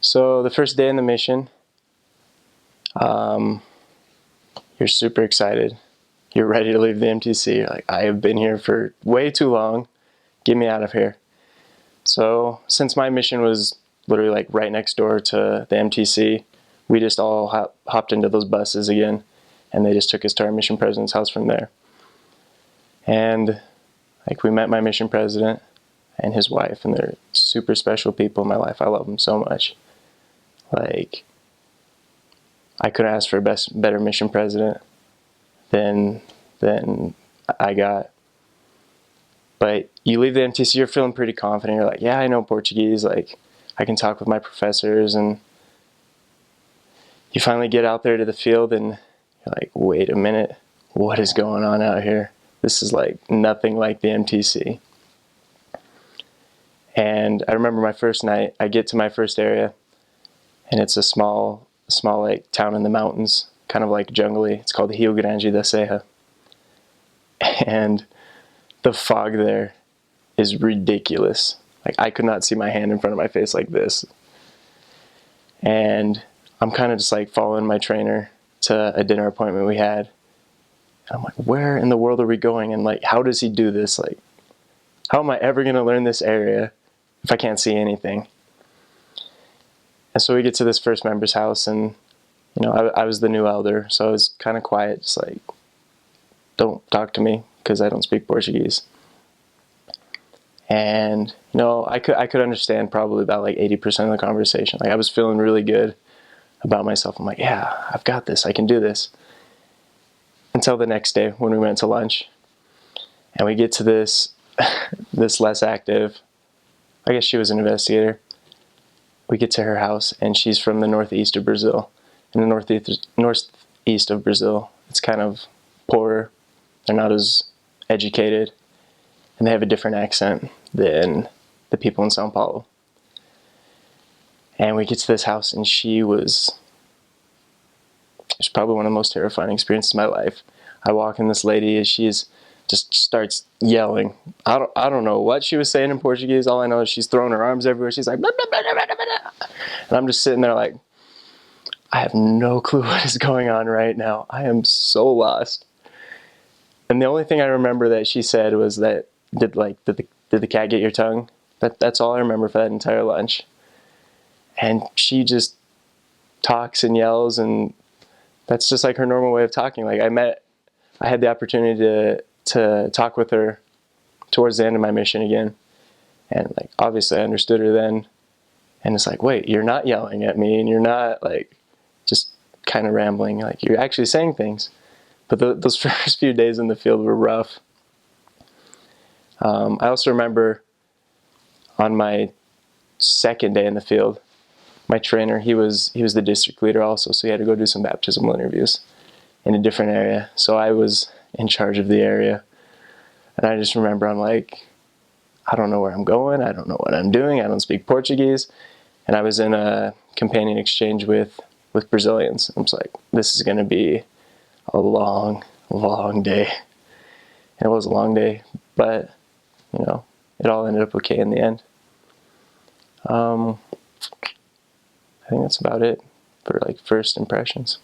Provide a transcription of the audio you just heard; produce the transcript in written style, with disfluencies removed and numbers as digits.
So the first day in the mission, you're super excited. You're ready to leave the MTC. You're like, I have been here for way too long. Get me out of here. So since my mission was literally like right next door to the MTC, we just all hopped into those buses again, and they just took us to our mission president's house from there. And like we met my mission president and his wife, and they're super special people in my life. I love them so much. Like, I couldn't ask for a better mission president than I got. But you leave the MTC, you're feeling pretty confident. You're like, yeah, I know Portuguese. Like, I can talk with my professors. And you finally get out there to the field, and you're like, wait a minute, what is going on out here? This is like nothing like the MTC. And I remember my first night, I get to my first area, and it's a small like town in the mountains, kind of like jungly. It's called Rio Grande da Serra. And the fog there is ridiculous. Like, I could not see my hand in front of my face like this. And I'm kind of just like following my trainer to a dinner appointment we had. And I'm like, where in the world are we going? And like, how does he do this? Like, how am I ever going to learn this area if I can't see anything? And so we get to this first member's house, and you know, I was the new elder, so I was kind of quiet, just like, don't talk to me because I don't speak Portuguese. And you know, I could understand probably about like 80% of the conversation. Like, I was feeling really good about myself. I'm like, yeah, I've got this. I can do this. Until the next day when we went to lunch, and we get to this less active, I guess she was an investigator. We get to her house, and she's from the northeast of Brazil. In the northeast of Brazil, it's kind of poorer. They're not as educated, and they have a different accent than the people in Sao Paulo. And we get to this house, and it was probably one of the most terrifying experiences of my life. I walk in, this lady, and she's just starts yelling. I don't know what she was saying in Portuguese. All I know is she's throwing her arms everywhere. She's like, blah, blah, blah, blah, blah, blah. And I'm just sitting there like, I have no clue what is going on right now. I am so lost. And the only thing I remember that she said was that, did the cat get your tongue? That's all I remember for that entire lunch. And she just talks and yells, and that's just like her normal way of talking. Like, I had the opportunity to talk with her towards the end of my mission again. And like, obviously I understood her then. And it's like, wait, you're not yelling at me, and you're not like just kind of rambling. Like, you're actually saying things. But those first few days in the field were rough. I also remember on my second day in the field, my trainer, he was the district leader also, so he had to go do some baptismal interviews in a different area. So I was in charge of the area. And I just remember, I'm like, I don't know where I'm going. I don't know what I'm doing. I don't speak Portuguese. And I was in a companion exchange with Brazilians. I was like, this is going to be a long, long day. And it was a long day, but you know, it all ended up okay in the end. I think that's about it for like first impressions.